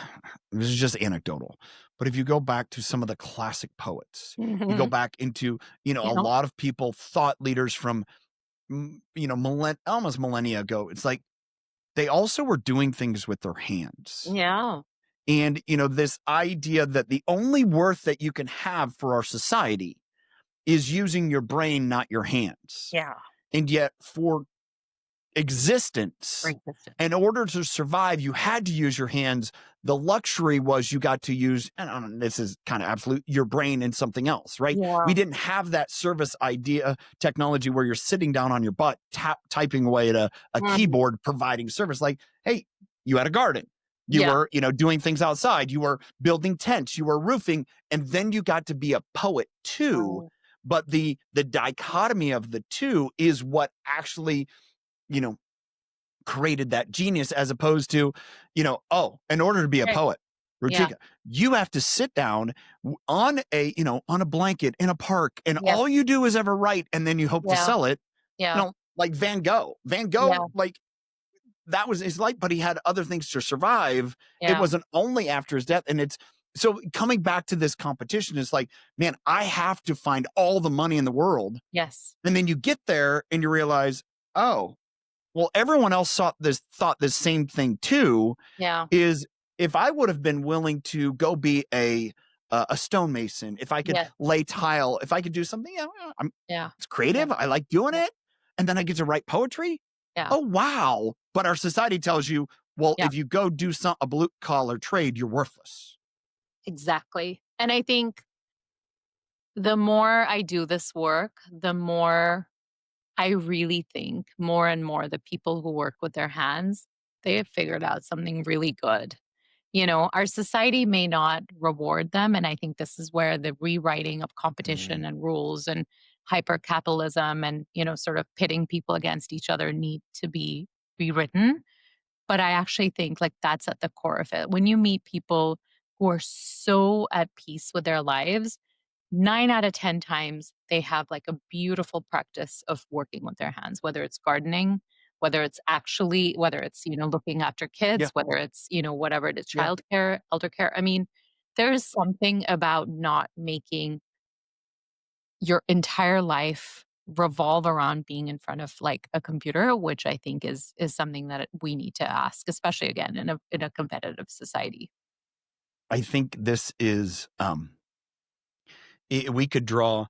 this is just anecdotal, but if you go back to some of the classic poets, you go Hmm. back into, a Yeah. lot of people, thought leaders from, almost millennia ago, it's like they also were doing things with their hands. Yeah. And, this idea that the only worth that you can have for our society is using your brain, not your hands. Yeah. And yet, for existence, Great question. in order to survive, you had to use your hands. The luxury was you got to use, and I don't know, this is kind of absolute, your brain in something else, right? We Yeah. didn't have that service idea technology where you're sitting down on your butt, typing away at a Mhm. keyboard, providing service. Like, hey, you had a garden. You Yeah. were, doing things outside. You were building tents. You were roofing. And then you got to be a poet too. Right. But the dichotomy of the two is what actually, you know, created that genius, as opposed to, in order to be a Right. poet, Yeah. Ruchika, you have to sit down on on a blanket in a park, and Yeah. all you do is ever write, and then you hope to Yeah. sell it. Yeah. Like Van Gogh. Van Yeah. Gogh, like that was his life, but he had other things to survive. It Yeah. wasn't only after his death. And it's so coming back to this competition is like, man, I have to find all the money in the world. Yes. And then you get there and you realize, oh, well, everyone else thought this same thing too. Yeah. Is if I would have been willing to go be a stonemason, if I could Yes. lay tile, if I could do something, Yeah. it's Yeah. creative. I like doing Yeah. it. And then I get to write poetry. Yeah. Oh, wow. But our society tells you, well, Yeah. if you go do a blue collar trade, you're worthless. Exactly. And I think the more I do this work, the more I really think more and more the people who work with their hands, they have figured out something really good. Our society may not reward them. And I think this is where the rewriting of competition Mm. and rules and hyper capitalism and, sort of pitting people against each other need to be rewritten. But I actually think like that's at the core of it. When you meet people who are so at peace with their lives, 9 out of 10 times they have like a beautiful practice of working with their hands, whether it's gardening, whether it's, looking after Yeah. kids, whether it's, whatever it is, Yeah. childcare, elder care. I mean, there's something about not making your entire life revolve around being in front of like a computer, which I think is something that we need to ask, especially again in a competitive society. I think this is we could draw,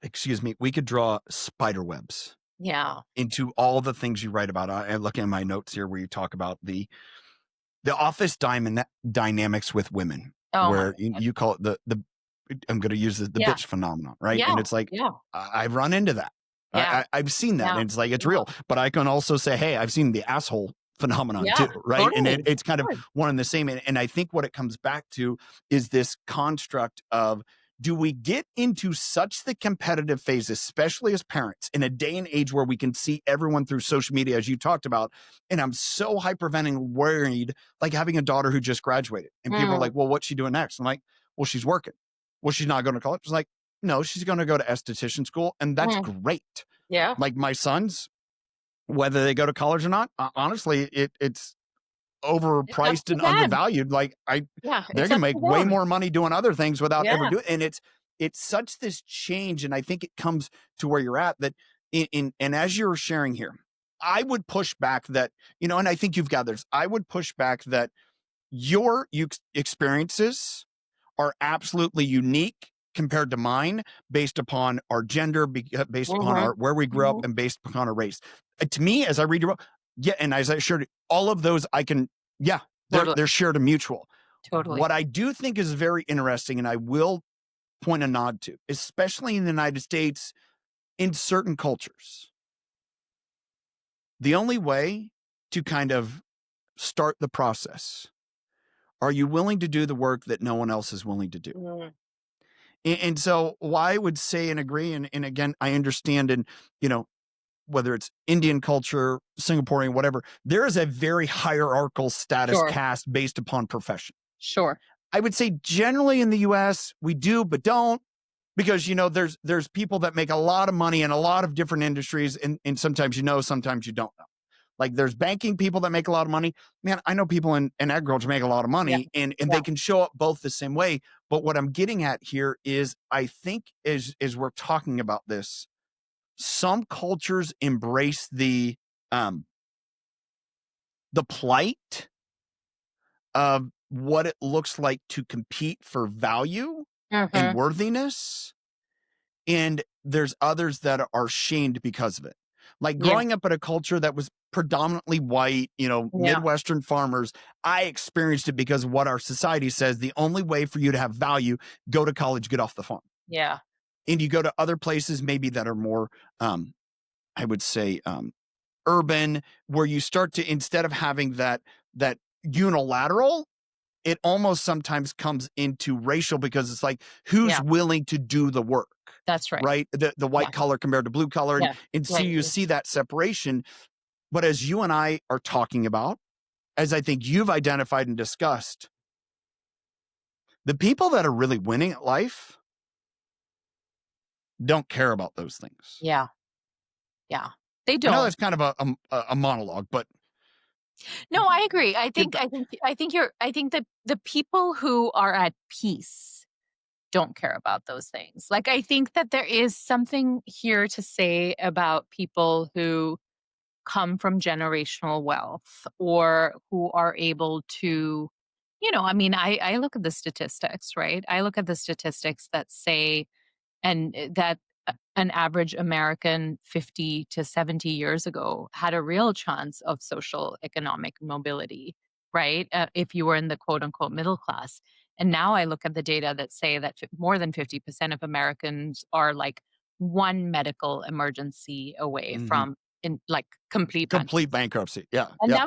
excuse me, we could draw spider webs Yeah. into all the things you write about. I'm looking at my notes here where you talk about the office dynamics with women, Oh my where god. you call it the I'm going to use the Yeah. bitch phenomenon, right? Yeah. And it's like Yeah. I've run into that. Yeah. I've seen that, Yeah. and it's like it's Yeah. real. But I can also say, hey, I've seen the asshole phenomenon Yeah. too, right? And Totally. it's kind of Sure. one and the same. And I think what it comes back to is this construct of, do we get into such the competitive phase, especially as parents, in a day and age where we can see everyone through social media, as you talked about? And I'm so hyperventilating, worried, like having a daughter who just graduated, and people are Mm, like, well, what's she doing next? I'm like, well, she's working. Well, she's not going to college. It's like, no, she's going to go to esthetician school, and that's mm. great. Yeah. Like my sons, whether they go to college or not, honestly, it's It's up overpriced to and them. undervalued. Like Yeah. they're It's gonna up make to way them. more money doing other things without ever Yeah. doing. And it's such this change, and I think it comes to where you're at, that and as you're sharing here, I would push back that, and I think you've got this. I would push back that your experiences are absolutely unique compared to mine, based upon our gender, based upon Mhm. our where we grew up, Mhm. and based upon our race. To me, as I read your book, yeah, and as I shared, all of those I can, yeah, Totally. they're shared and mutual. Totally. What I do think is very interesting, and I will point a nod to, especially in the United States, in certain cultures, the only way to kind of start the process, are you willing to do the work that no one else is willing to do? Mm. And so, why I would say and agree, and again, I understand, and whether it's Indian culture, Singaporean, whatever, there is a very hierarchical status Sure. caste based upon profession. Sure. I would say generally in the US, we do, but don't, because there's people that make a lot of money in a lot of different industries, and sometimes sometimes you don't know. Like there's banking people that make a lot of money. Man, I know people in agriculture make a lot of Yeah. money, and Yeah. they can show up both the same way. But what I'm getting at here is, I think as we're talking about this, some cultures embrace um the plight of what it looks like to compete for value and Mhm. worthiness, and there's others that are shamed because of it. Like Yeah. growing up in a culture that was predominantly white, Yeah. Midwestern farmers, I experienced it because of what our society says the only way for you to have value, go to college, get off the farm. Yeah. And you go to other places maybe that are more, I would say, urban, where you start to, instead of having that unilateral, it almost sometimes comes into racial, because it's like, who's Yeah. willing to do the work, That's right. right? The Yeah. white collar compared to blue collar, and Yeah. and Yeah. so you Yeah. see that separation. But as you and I are talking about, as I think you've identified and discussed, the people that are really winning at life don't care about those things. Yeah. Yeah. They I know don't. that's kind of a monologue, but No, I agree. get back. I think that the people who are at peace don't care about those things. Like I think that there is something here to say about people who come from generational wealth or who are able to, I mean, I look at the statistics, right? I look at the statistics that say, that an average American 50 to 70 years ago had a real chance of social economic mobility, right? If you were in the quote unquote middle class. And now I look at the data that say that more than 50% of Americans are like one medical emergency away Mhm. from in like complete Complete bankruptcy. bankruptcy. Yeah. And Yeah.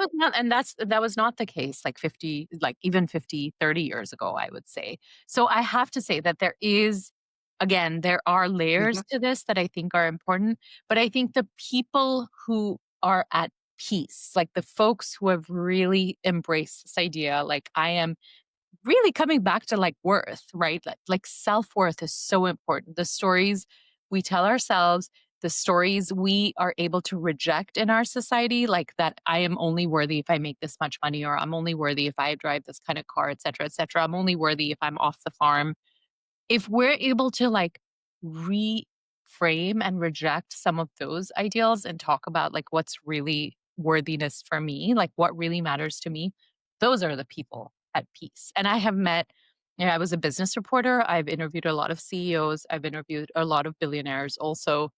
that was not the case like 50, like even 50, 30 years ago, I would say. So I have to say that there is, again, there are Mhm. layers to this that I think are important, but I think the people who are at peace, like the folks who have really embraced this idea, like I am really coming back to like worth, right? Like self-worth is so important. The stories we tell ourselves, the stories we are able to reject in our society, like that I am only worthy if I make this much money, or I'm only worthy if I drive this kind of car, et cetera, et cetera. I'm only worthy if I'm off the farm. If we're able to like reframe and reject some of those ideals and talk about like what's really worthiness for me, like what really matters to me, those are the people at peace. And I have met, I was a business reporter. I've interviewed a lot of CEOs. I've interviewed a lot of billionaires, also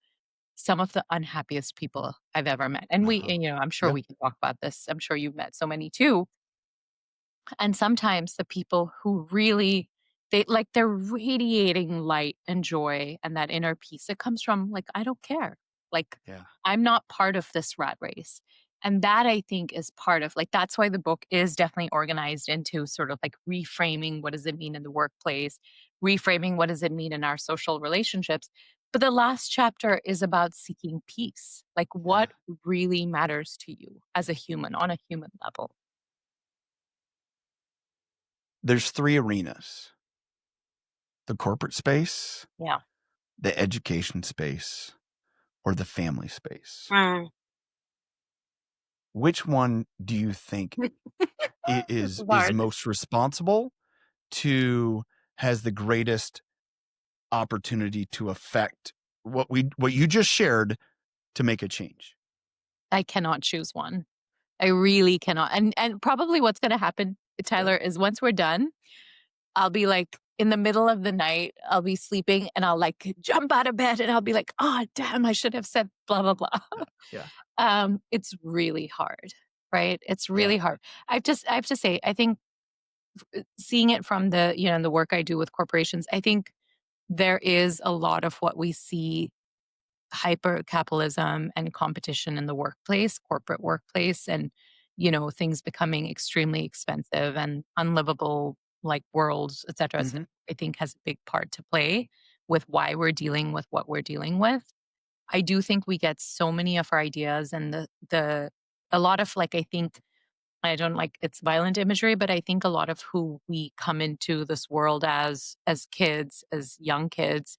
some of the unhappiest people I've ever met. Uh-huh. And, I'm sure Yeah. we can talk about this. I'm sure you've met so many too. And sometimes the people who really they're radiating light and joy and that inner peace. It comes from like, I don't care. Like, Yeah. I'm not part of this rat race. And that I think is part of like that's why the book is definitely organized into sort of like reframing what does it mean in the workplace, reframing what does it mean in our social relationships. But the last chapter is about seeking peace. Like Yeah. what really matters to you as a human on a human level. There's 3 arenas: the corporate space, Yeah. the education space, or the family space. Mm. Which one do you think This is is hard. most responsible to has the greatest opportunity to affect what you just shared to make a change? I cannot choose one. I really cannot. And probably what's gonna happen, Good. Tyler, is once we're done, I'll be like in the middle of the night, I'll be sleeping and I'll like jump out of bed and I'll be like, "Oh, damn, I should have said blah, blah, blah." Yeah. Yeah. It's really hard, right? It's Yeah. really hard. I have to say, I think seeing it from the work I do with corporations, I think there is a lot of what we see hyper capitalism and competition in the workplace, corporate workplace, and things becoming extremely expensive and unlivable, like worlds, et cetera, et cetera, Mhm. I think has a big part to play with why we're dealing with what we're dealing with. I do think we get so many of our ideas and the a lot of like I think I don't like it's violent imagery, but I think a lot of who we come into this world as kids, as young kids,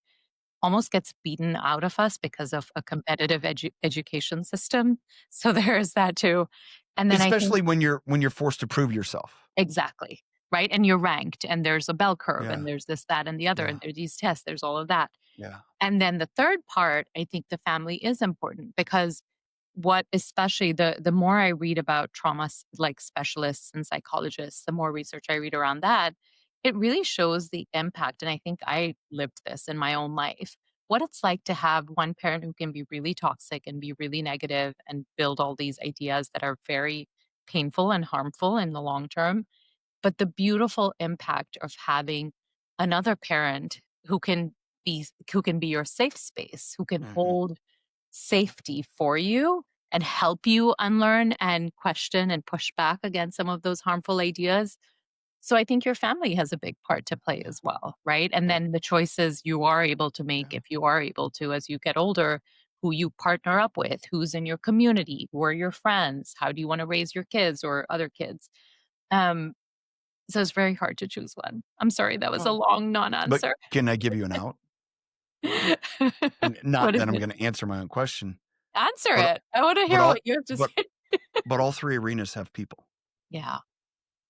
almost gets beaten out of us because of a competitive education system. So there is that too. And then I think Especially when you're forced to prove yourself. exactly, right? And you're ranked and there's a bell curve Yeah. and there's this, that, and the other, Yeah. and there's these tests, there's all of that. Yeah. And then the third part, I think the family is important because what especially the more I read about trauma like specialists and psychologists, the more research I read around that, it really shows the impact. And I think I lived this in my own life. What it's like to have one parent who can be really toxic and be really negative and build all these ideas that are very painful and harmful in the long term, but the beautiful impact of having another parent who can be your safe space, who can Mhm. hold safety for you and help you unlearn and question and push back against some of those harmful ideas. So I think your family has a big part to play Yeah. as well, right? And Yeah. then the choices you are able to make, Yeah. if you are able to, as you get older, who you partner up with, who's in your community, who are your friends, how do you want to raise your kids or other kids? Um, so it's very hard to choose one. I'm sorry, that was a Well, long but non-answer. can I give you an out? And not What is that I'm it? gonna answer my own question, Answer but it. I wanna but hear all what you have to but say. but all 3 arenas have people. Yeah,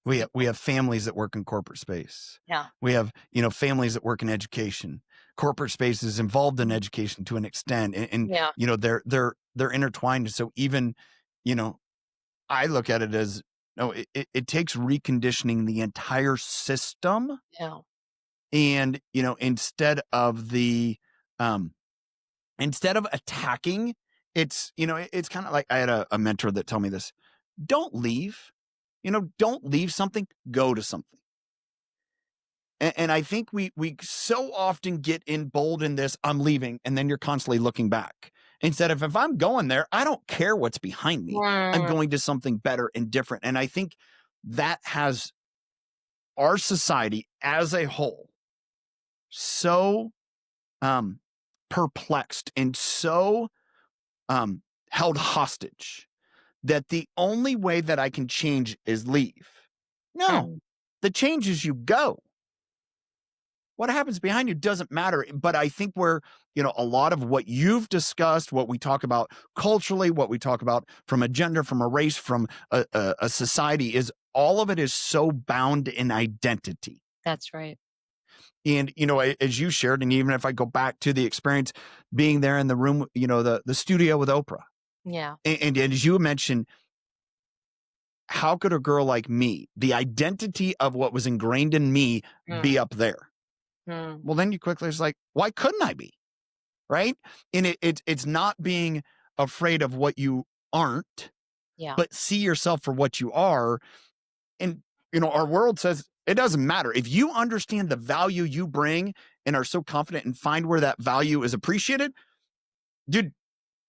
We people. have families that work in corporate space. Yeah. We have, families that work in education. Corporate space is involved in Mhm. education to an extent, and Yeah, they're intertwined. So even, you know, I look at it as no, it takes reconditioning the entire system, yeah. and um, instead of attacking, it's kind of like I had a mentor that told me this: don't leave, don't leave something, go to something. And I think we so often get in bold in this, I'm leaving, and then you're constantly looking back. Instead of if I'm going there, I don't care what's behind me. I'm Mm, going to something better and different. And I think that has our society as a whole so um perplexed and so um held hostage that the only way that I can change is leave. No, mm. the change as you go. What happens behind you doesn't matter. But I think where, a lot of what you've discussed, what we talk about culturally, what we talk about from a gender, from a race, from a society, is all of it is so bound in identity. That's right. And, as you shared, and even if I go back to the experience being there in the room, the studio with Oprah, Yeah. and as you mentioned, how could a girl like me, the identity of what was ingrained in me, Mm, be up there? mm, Well, then you quickly is like, why couldn't I be? Right. And it's not being afraid of what you aren't, yeah. but see yourself for what you are. And, our world says it doesn't matter. If you understand the value you bring and are so confident and find where that value is appreciated, dude,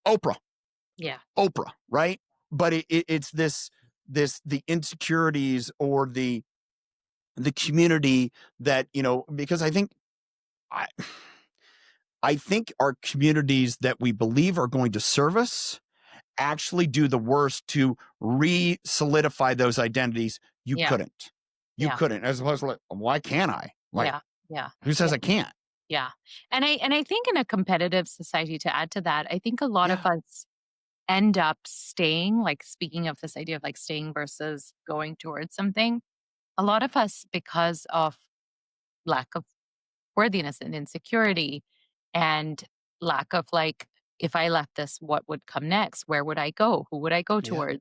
Oprah, Yeah. Oprah, right? But it's the insecurities or the community that, because I, I think our communities that we believe are going to serve us actually do the worst to re-solidify those identities. You Yeah. couldn't. You Yeah. couldn't. As opposed to like, why can't I? Like, Yeah. Yeah. who says Yeah. I can't? Yeah. And I think in a competitive society, to add to that, I think a lot of Yeah. us end up staying, like speaking of this idea of like staying versus going towards something, a lot of us, because of lack of worthiness and insecurity and lack of like, if I left this, what would come next? Where would I go? Who would I go Yeah. towards?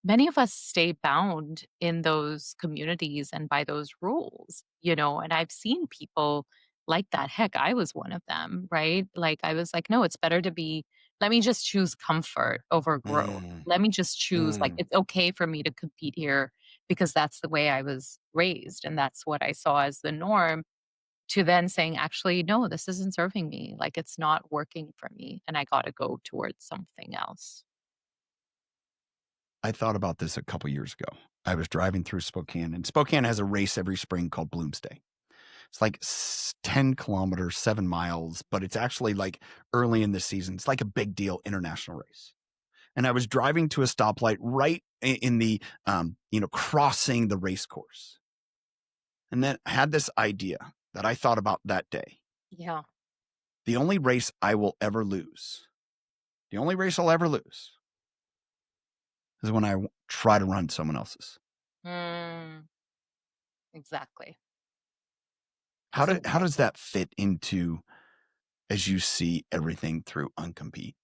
Many of us stay bound in those communities and by those rules, and I've seen people like that. Heck, I was one of them, right? Like, I was like, no, it's better to be, let me just choose comfort over growth. Mm, Let me just choose, like, mm. it's okay for me to compete here because that's the way I was raised and that's what I saw as the norm. To then saying, actually, no, this isn't serving me. Like, it's not working for me. And I got to go towards something else. I thought about this a couple years ago. I was driving through Spokane, and Spokane has a race every spring called Bloomsday. It's like 10 kilometers, 7 miles, but it's actually like early in the season. It's like a big deal international race. And I was driving to a stoplight right in the, crossing the race course. And then I had this idea that I thought about that day. Yeah. The only race I will ever lose, the only race I'll ever lose is when I try to run someone else's. Mm, exactly. How, So how does that fit into as you see everything through Uncompete?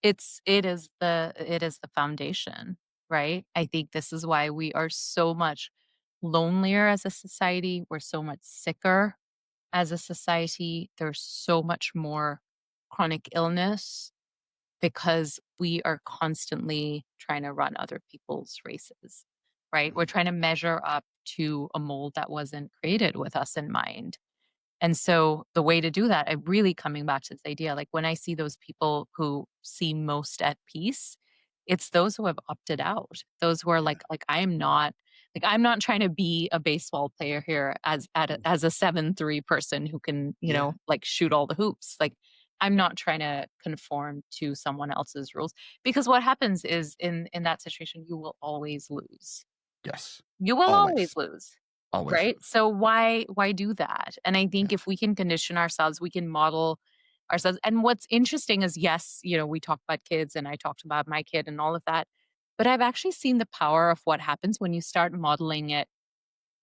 it is the foundation, right? I think this is why we are so much lonelier as a society. We're so much sicker as a society. There's so much more chronic illness because we are constantly trying to run other people's races, right? We're Mm, trying to measure up to a mold that wasn't created with us in mind. And so the way to do that, I'm really coming back to this idea, like when I see those people who seem most at peace, it's those who have opted out. Those who are yeah. I'm not trying to be a baseball player here as a 7'3" person who can, Yeah. like shoot all the hoops. Like I'm not trying to conform to someone else's rules because what happens is in that situation you will always lose. Yes. You will Always. always lose. Always Right? lose. So why do that? And I think Yeah. if we can condition ourselves, we can model ourselves. And what's interesting is yes, we talk about kids and I talked about my kid and all of that. But I've actually seen the power of what happens when you start modeling it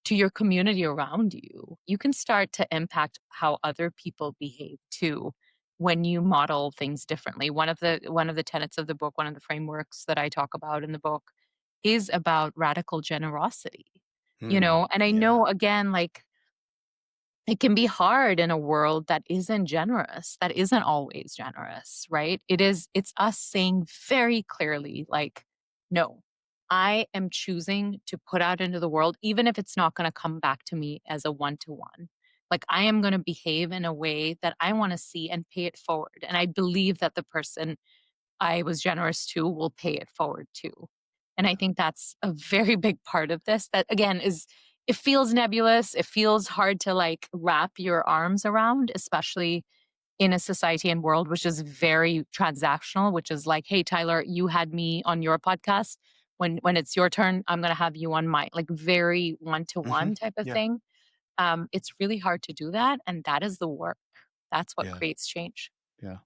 to your community around you. You can start to impact how other people behave too when you model things differently. One of the tenets of the book, one of the frameworks that I talk about in the book is about radical generosity. And I Yeah. know again, like it can be hard in a world that isn't generous, that isn't always generous, right? It's us saying very clearly, like, no, I am choosing to put out into the world, even if it's not going to come back to me as a one-to-one. Like, I am going to behave in a way that I want to see and pay it forward. And I believe that the person I was generous to will pay it forward too. And I think that's a very big part of this that again is it feels nebulous. It feels hard to like wrap your arms around, especially in a society and world which is very transactional, which is like, hey, Tyler, you had me on your podcast. when it's your turn, I'm gonna have you on my like very Hmm. one-to-one type of Yeah. thing. It's really hard to do that, and that is the work. That's what Yeah. creates change. Yeah.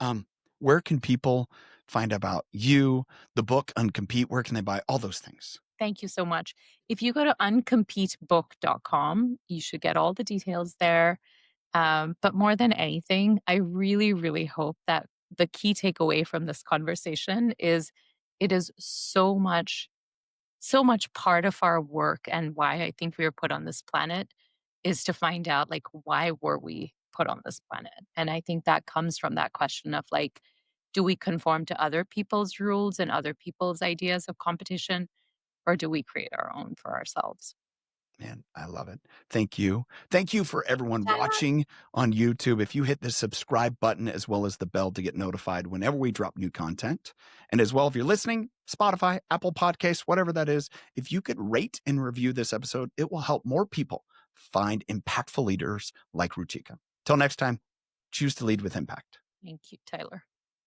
Um, where can people find about you, the book Uncompete? Where can they buy all those things? Thank you so much. If you go to uncompetebook.com, you should get all the details there. But more than anything, I really, really hope that the key takeaway from this conversation is it is so much part of our work and why I think we were put on this planet is to find out like why were we put on this planet? And I think that comes from that question of like, do we conform to other people's rules and other people's ideas of competition, or do we create our own for ourselves? Man, I love it. Thank you. Thank you for Thank you, everyone Tyler. watching on YouTube. If you hit the subscribe button as well as the bell to get notified whenever we drop new content. And as well, if you're listening, Spotify, Apple Podcasts, whatever that is, if you could rate and review this episode, it will help more people find impactful leaders like Ruchika. Till next time, choose to lead with impact. Thank you, Tyler.